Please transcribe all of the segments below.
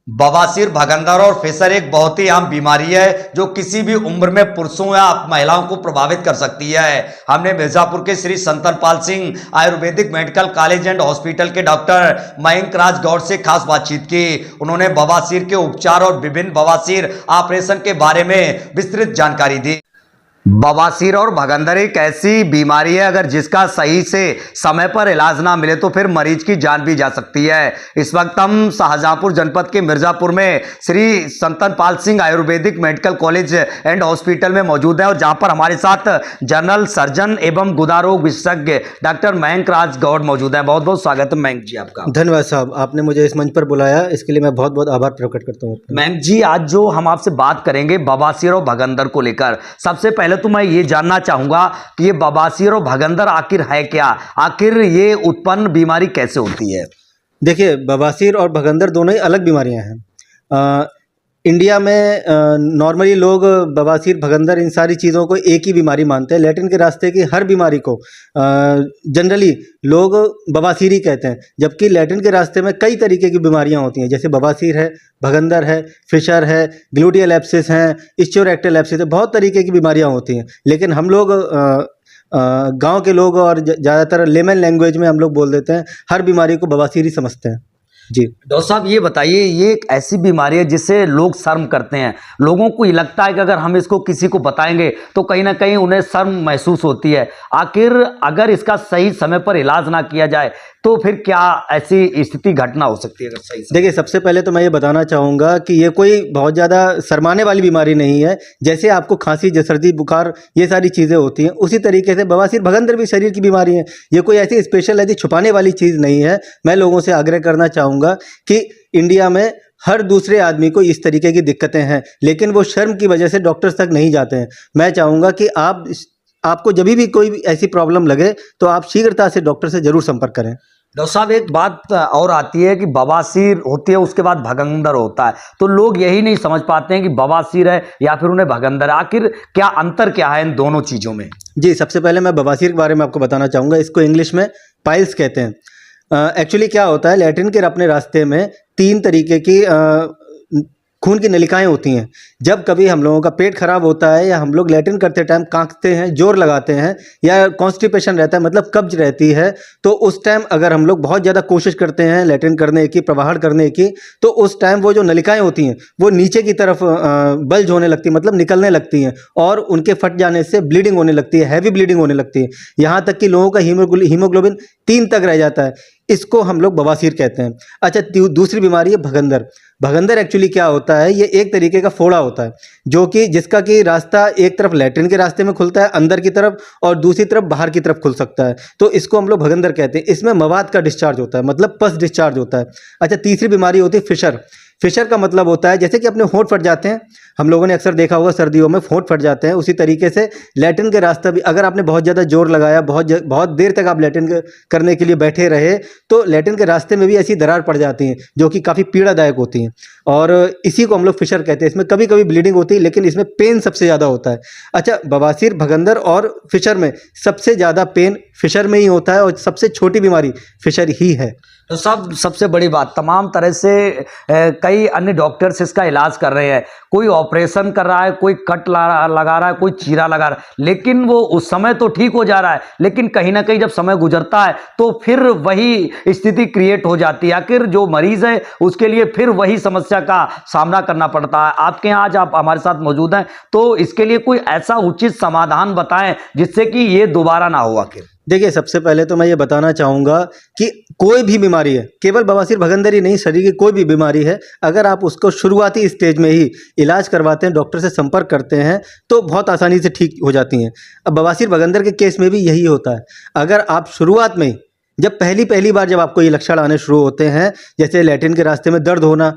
बवासीर, भगंदर और फिशर एक बहुत ही आम बीमारी है जो किसी भी उम्र में पुरुषों या महिलाओं को प्रभावित कर सकती है। हमने मिर्जापुर के Shri Santan Pal Singh Ayurvedic medical college and hospital के डॉक्टर मयंक राज गौड़ से खास बातचीत की। उन्होंने बवासीर के उपचार और विभिन्न बवासीर ऑपरेशन के बारे में विस्तृत जानकारी दी। बवासीर और भगंदर एक ऐसी बीमारी है अगर जिसका सही से समय पर इलाज ना मिले तो फिर मरीज की जान भी जा सकती है। इस वक्त हम शाहजहांपुर जनपद के मिर्जापुर में Shri Santan Pal Singh Ayurvedic medical college and hospital में मौजूद है और जहां पर हमारे साथ जनरल सर्जन एवं गुदा रोग विशेषज्ञ डॉक्टर मयंक राज गौड़ मौजूद है। बहुत बहुत स्वागत है मयंक जी आपका। धन्यवाद साहब, आपने मुझे इस मंच पर बुलाया, इसके लिए मैं बहुत बहुत आभार प्रकट करता हूँ। मयंक जी, आज जो हम आपसे बात करेंगे बवासीर और भगंदर को लेकर, सबसे पहले तो मैं ये जानना चाहूंगा कि ये बवासीर और भगंदर आखिर है क्या, आखिर ये उत्पन्न बीमारी कैसे होती है? देखिए, बवासीर और भगंदर दोनों ही अलग बीमारियां हैं। इंडिया में नॉर्मली लोग बवासीर, भगंदर इन सारी चीज़ों को एक ही बीमारी मानते हैं। लैटिन के रास्ते की हर बीमारी को जनरली लोग बवासीर ही कहते हैं, जबकि लैटिन के रास्ते में कई तरीके की बीमारियां होती हैं, जैसे बवासीर है, भगंदर है, फिशर है, ग्लूटियल एब्सिस हैं, इस्चियोरेक्टल एब्सिस है, बहुत तरीके की बीमारियां होती हैं। लेकिन हम लोग गांव के लोग और ज़्यादातर लेमन लैंग्वेज में हम लोग बोल देते हैं, हर बीमारी को बवासीर ही समझते हैं। जी डॉक्टर साहब, ये बताइए, ये एक ऐसी बीमारी है जिससे लोग शर्म करते हैं। लोगों को ये लगता है कि अगर हम इसको किसी को बताएंगे तो कहीं ना कहीं उन्हें शर्म महसूस होती है। आखिर अगर इसका सही समय पर इलाज ना किया जाए तो फिर क्या ऐसी स्थिति घटना हो सकती है? अगर सही देखिए, सबसे पहले तो मैं ये बताना चाहूँगा कि ये कोई बहुत ज़्यादा शर्माने वाली बीमारी नहीं है। जैसे आपको खांसी, सर्दी, बुखार ये सारी चीज़ें होती हैं, उसी तरीके से बवासीर, भगंदर भी शरीर की बीमारी है। ये कोई ऐसी स्पेशल, ऐसी छुपाने वाली चीज़ नहीं है। मैं लोगों से आग्रह करना चाहूँगा कि इंडिया में हर दूसरे आदमी को इस तरीके की दिक्कतें हैं, लेकिन वो शर्म की वजह से डॉक्टर्स तक नहीं जाते हैं। मैं चाहूँगा कि आपको जब भी कोई ऐसी प्रॉब्लम लगे तो आप शीघ्रता से डॉक्टर से ज़रूर संपर्क करें। डॉक्टर साहब, एक बात और आती है कि बवासीर होती है, उसके बाद भगंदर होता है, तो लोग यही नहीं समझ पाते हैं कि बवासीर है या फिर उन्हें भगंदर है। आखिर क्या अंतर क्या है इन दोनों चीज़ों में? जी, सबसे पहले मैं बवासीर के बारे में आपको बताना चाहूँगा। इसको इंग्लिश में पाइल्स कहते हैं। एक्चुअली क्या होता है, लैटिन के अपने रास्ते में 3 तरीके की खून की नलिकाएं होती हैं। जब कभी हम लोगों का पेट खराब होता है या हम लोग लैट्रिन करते टाइम कांपते हैं, जोर लगाते हैं, या कॉन्स्टिपेशन रहता है, मतलब कब्ज रहती है, तो उस टाइम अगर हम लोग बहुत ज़्यादा कोशिश करते हैं लैट्रिन करने की, प्रवाहन करने की, तो उस टाइम वो जो नलिकाएं होती हैं वो नीचे की तरफ बल्ज होने लगती है, मतलब निकलने लगती हैं, और उनके फट जाने से ब्लीडिंग होने लगती है, हैवी ब्लीडिंग होने लगती है। यहाँ तक कि लोगों का हीमोग्लोबिन 3 तक रह जाता है। इसको हम लोग बवासीर कहते हैं। अच्छा, दूसरी बीमारी है भगंदर। भगंदर एक्चुअली क्या होता है, ये एक तरीके का फोड़ा होता है, जो कि जिसका कि रास्ता एक तरफ लैट्रिन के रास्ते में खुलता है अंदर की तरफ, और दूसरी तरफ बाहर की तरफ खुल सकता है, तो इसको हम लोग भगंदर कहते हैं। इसमें मवाद का डिस्चार्ज होता है, मतलब पस डिस्चार्ज होता है। अच्छा, तीसरी बीमारी होती है फिशर। फिशर का मतलब होता है जैसे कि अपने होंठ फट जाते हैं, हम लोगों ने अक्सर देखा होगा सर्दियों में होंठ फट जाते हैं, उसी तरीके से लैट्रिन के रास्ता भी, अगर आपने बहुत ज़्यादा जोर लगाया, बहुत देर तक आप लैट्रिन करने के लिए बैठे रहे, तो लैट्रिन के रास्ते में भी ऐसी दरार पड़ जाती हैं जो कि काफ़ी पीड़ादायक होती हैं, और इसी को हम लोग फिशर कहते हैं। इसमें कभी कभी ब्लीडिंग होती है, लेकिन इसमें पेन सबसे ज़्यादा होता है। अच्छा, बवासीर, भगंदर और फिशर में सबसे ज़्यादा पेन फिशर में ही होता है, और सबसे छोटी बीमारी फिशर ही है। तो सबसे बड़ी बात, तमाम तरह से कई अन्य डॉक्टर्स इसका इलाज कर रहे हैं। कोई ऑपरेशन कर रहा है, कोई कट लगा रहा है, कोई चीरा लगा रहा है, लेकिन वो उस समय तो ठीक हो जा रहा है, लेकिन कहीं ना कहीं जब समय गुजरता है तो फिर वही स्थिति क्रिएट हो जाती है। आखिर जो मरीज है उसके लिए फिर वही समस्या का सामना करना पड़ता है। आपके यहाँ आज आप हमारे साथ मौजूद हैं, तो इसके लिए कोई ऐसा उचित समाधान बताएं जिससे कि ये दोबारा ना हो। आखिर देखिए, सबसे पहले तो मैं ये बताना चाहूँगा कि कोई भी बीमारी है, केवल बवासीर, भगंदर ही नहीं, शरीर की कोई भी बीमारी है, अगर आप उसको शुरुआती स्टेज में ही इलाज करवाते हैं, डॉक्टर से संपर्क करते हैं, तो बहुत आसानी से ठीक हो जाती हैं। अब बवासीर, भगंदर के केस में भी यही होता है। अगर आप शुरुआत में, जब पहली बार जब आपको ये लक्षण आने शुरू होते हैं, जैसे लैट्रिन के रास्ते में दर्द होना,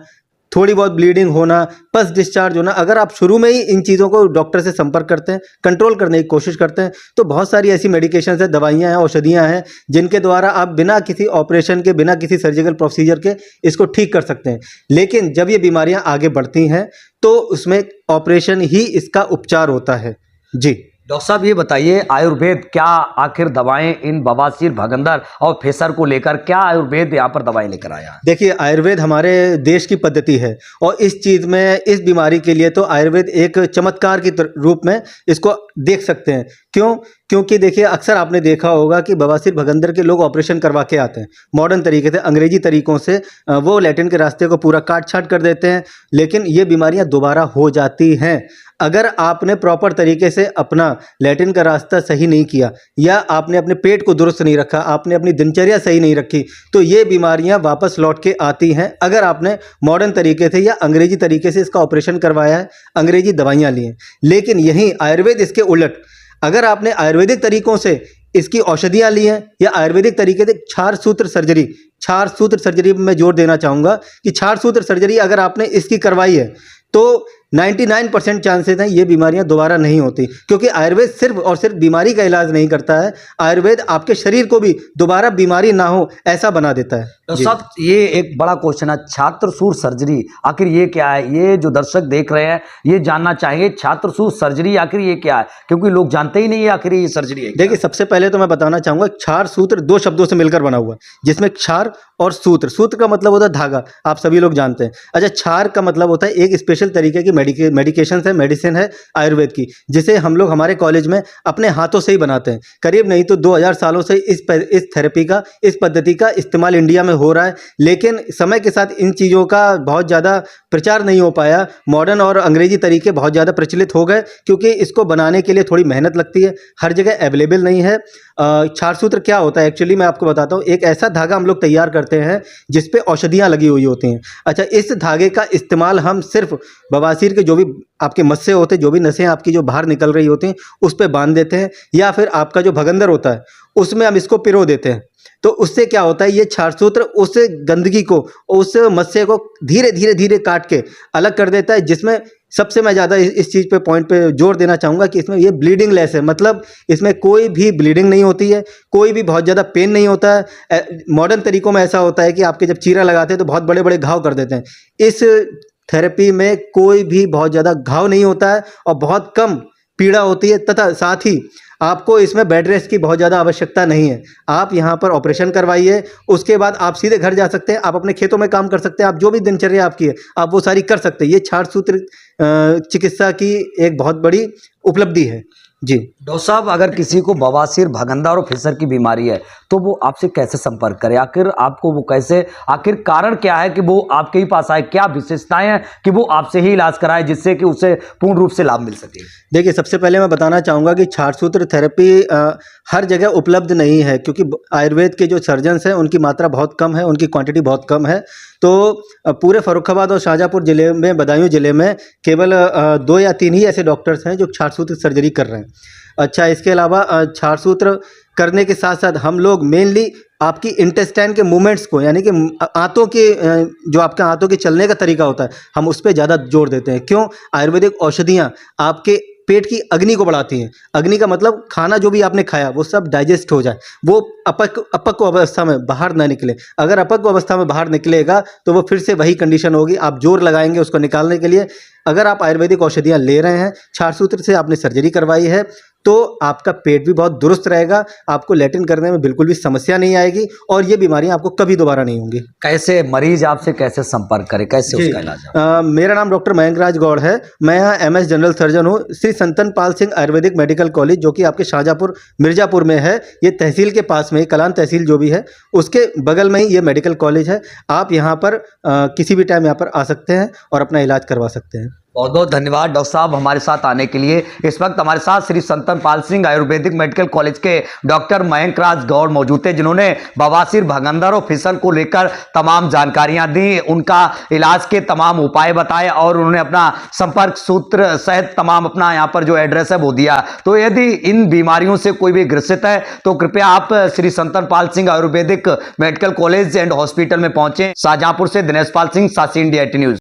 थोड़ी बहुत ब्लीडिंग होना, पस डिस्चार्ज होना, अगर आप शुरू में ही इन चीज़ों को डॉक्टर से संपर्क करते हैं, कंट्रोल करने की कोशिश करते हैं, तो बहुत सारी ऐसी मेडिकेशंस है, दवाइयाँ हैं, औषधियाँ हैं, जिनके द्वारा आप बिना किसी ऑपरेशन के, बिना किसी सर्जिकल प्रोसीजर के इसको ठीक कर सकते हैं। लेकिन जब ये बीमारियाँ आगे बढ़ती हैं तो उसमें ऑपरेशन ही इसका उपचार होता है। जी डॉक्टर साहब ये बताइए, आयुर्वेद क्या आखिर दवाएं इन बवासीर, भगंदर और फेसर को लेकर क्या आयुर्वेद यहाँ पर दवाएं लेकर आया? देखिए, आयुर्वेद हमारे देश की पद्धति है और इस चीज़ में, इस बीमारी के लिए तो आयुर्वेद एक चमत्कार के रूप में इसको देख सकते हैं। क्यों? क्योंकि देखिए, अक्सर आपने देखा होगा कि बवासीर, भगंदर के लोग ऑपरेशन करवा के आते हैं मॉडर्न तरीके से, अंग्रेजी तरीकों से। वो लैट्रिन के रास्ते को पूरा काट छाट कर देते हैं, लेकिन ये बीमारियां दोबारा हो जाती हैं अगर आपने प्रॉपर तरीके से अपना लैट्रिन का रास्ता सही नहीं किया, या आपने अपने पेट को दुरुस्त नहीं रखा, आपने अपनी दिनचर्या सही नहीं रखी, तो ये बीमारियां वापस लौट के आती हैं। अगर आपने मॉडर्न तरीके से या अंग्रेजी तरीके से इसका ऑपरेशन करवाया है, अंग्रेजी दवाइयाँ ली हैं। लेकिन यहीं आयुर्वेद इसके उलट, अगर आपने आयुर्वेदिक तरीकों से इसकी औषधियाँ ली हैं या आयुर्वेदिक तरीके से क्षार सूत्र सर्जरी में मैं जोर देना चाहूँगा कि क्षार सूत्र सर्जरी अगर आपने इसकी करवाई है तो 99% चांसेस हैं ये बीमारियां दोबारा नहीं होती, क्योंकि आयुर्वेद सिर्फ और सिर्फ बीमारी का इलाज नहीं करता है, आयुर्वेद आपके शरीर को भी दोबारा बीमारी ना हो ऐसा बना देता है। तो साहब, ये एक बड़ा क्वेश्चन है, छात्रसूर सर्जरी आखिर ये क्या है? ये जो दर्शक देख रहे हैं ये जानना चाहेंगे, छात्रसूर सर्जरी आखिर ये क्या है, क्योंकि लोग जानते ही नहीं है आखिर ये सर्जरी है। देखिए, सबसे पहले तो मैं बताना चाहूँगा, क्षार सूत्र 2 शब्दों से मिलकर बना हुआ है, जिसमें क्षार और सूत्र। सूत्र का मतलब होता है धागा, आप सभी लोग जानते हैं। अच्छा, क्षार का मतलब होता है एक स्पेशल तरीके की मेडिसिन है आयुर्वेद की, जिसे हम लोग हमारे कॉलेज में अपने हाथों से ही बनाते हैं। करीब नहीं तो 2000 सालों से इस थेरेपी का, इस पद्धति का इस्तेमाल इंडिया में हो रहा है, लेकिन समय के साथ इन चीज़ों का बहुत ज़्यादा प्रचार नहीं हो पाया। मॉडर्न और अंग्रेजी तरीके बहुत ज़्यादा प्रचलित हो गए, क्योंकि इसको बनाने के लिए थोड़ी मेहनत लगती है, हर जगह अवेलेबल नहीं है। क्षार सूत्र क्या होता है एक्चुअली मैं आपको बताता हूँ। एक ऐसा धागा हम लोग तैयार करते हैं जिस पे औषधियाँ लगी हुई होती हैं। अच्छा, इस धागे का इस्तेमाल हम सिर्फ बवासीर के जो भी आपके मस्से होते हैं, जो भी नसें आपकी जो बाहर निकल रही होती हैं, उस पे बांध देते हैं, या फिर आपका जो भगंदर होता है उसमें हम इसको पिरो देते हैं। तो उससे क्या होता है, ये क्षार सूत्र उस गंदगी को, उस मस्से को धीरे धीरे धीरे काट के अलग कर देता है, जिसमें सबसे मैं ज़्यादा इस चीज़ पे पॉइंट पे जोर देना चाहूँगा कि इसमें ये ब्लीडिंग लेस है, मतलब इसमें कोई भी ब्लीडिंग नहीं होती है, कोई भी बहुत ज़्यादा पेन नहीं होता है। मॉडर्न तरीकों में ऐसा होता है कि आपके जब चीरा लगाते हैं तो बहुत बड़े बड़े घाव कर देते हैं। इस थेरेपी में कोई भी बहुत ज़्यादा घाव नहीं होता है और बहुत कम पीड़ा होती है, तथा साथ ही आपको इसमें बेड रेस्ट की बहुत ज़्यादा आवश्यकता नहीं है। आप यहाँ पर ऑपरेशन करवाइए, उसके बाद आप सीधे घर जा सकते हैं, आप अपने खेतों में काम कर सकते हैं, आप जो भी दिनचर्या आपकी है आप वो सारी कर सकते हैं। ये क्षार सूत्र चिकित्सा की एक बहुत बड़ी उपलब्धि है। जी डॉक्टर साहब, अगर किसी को बवासीर, भगंदर और फिसर की बीमारी है तो वो आपसे कैसे संपर्क करे? आखिर आपको वो कैसे, आखिर कारण क्या है कि वो आपके ही पास आए? क्या विशेषताएं हैं कि वो आपसे ही इलाज कराए जिससे कि उसे पूर्ण रूप से लाभ मिल सके? देखिए, सबसे पहले मैं बताना चाहूँगा कि क्षार सूत्र थेरेपी हर जगह उपलब्ध नहीं है, क्योंकि आयुर्वेद के जो सर्जन्स हैं उनकी मात्रा बहुत कम है, उनकी क्वांटिटी बहुत कम है। तो पूरे फर्रुखाबाद और शाहजहाँपुर ज़िले में, बदायूं ज़िले में केवल 2 या 3 ही ऐसे डॉक्टर्स हैं जो क्षार सूत्र सर्जरी कर रहे हैं। अच्छा, इसके अलावा क्षार सूत्र करने के साथ साथ हम लोग मेनली आपकी इंटेस्टाइन के मूवमेंट्स को, यानी कि आंतों के जो आपके आंतों के चलने का तरीका होता है, हम उस पर ज़्यादा जोर देते हैं। क्यों? आयुर्वेदिक औषधियाँ आपके पेट की अग्नि को बढ़ाती हैं। अग्नि का मतलब खाना जो भी आपने खाया वो सब डाइजेस्ट हो जाए, वो अपक्व अवस्था में बाहर ना निकले। अगर अपक्व अवस्था में बाहर निकलेगा तो वो फिर से वही कंडीशन होगी, आप जोर लगाएंगे उसको निकालने के लिए। अगर आप आयुर्वेदिक औषधियाँ ले रहे हैं, क्षार सूत्र से आपने सर्जरी करवाई है, तो आपका पेट भी बहुत दुरुस्त रहेगा, आपको लैट्रिन करने में बिल्कुल भी समस्या नहीं आएगी और ये बीमारियां आपको कभी दोबारा नहीं होंगी। कैसे मरीज आपसे कैसे संपर्क करे, कैसे उसका इलाज? मेरा नाम डॉक्टर मयंक राज गौड़ है, मैं यहाँ MS जनरल सर्जन हूँ। श्री संतन पाल सिंह आयुर्वेदिक मेडिकल कॉलेज, जो कि आपके शाहजहाँपुर मिर्ज़ापुर में है, ये तहसील के पास में, कलान तहसील जो भी है उसके बगल में ही ये मेडिकल कॉलेज है। आप यहाँ पर किसी भी टाइम यहाँ पर आ सकते हैं और अपना इलाज करवा सकते हैं। बहुत बहुत धन्यवाद डॉक्टर साहब हमारे साथ आने के लिए। इस वक्त हमारे साथ श्री संतन पाल सिंह आयुर्वेदिक मेडिकल कॉलेज के डॉक्टर मयंक राज गौड़ मौजूद थे, जिन्होंने बवासीर, भगंदर और फिसल को लेकर तमाम जानकारियां दी, उनका इलाज के तमाम उपाय बताए और उन्होंने अपना संपर्क सूत्र सहित तमाम अपना यहाँ पर जो एड्रेस है वो दिया। तो यदि इन बीमारियों से कोई भी ग्रसित है तो कृपया आप Shri Santan Pal Singh Ayurvedic medical college and hospital में पहुंचे। शाहजहाँपुर से दिनेश पाल सिंह, सासी इंडिया 18 न्यूज।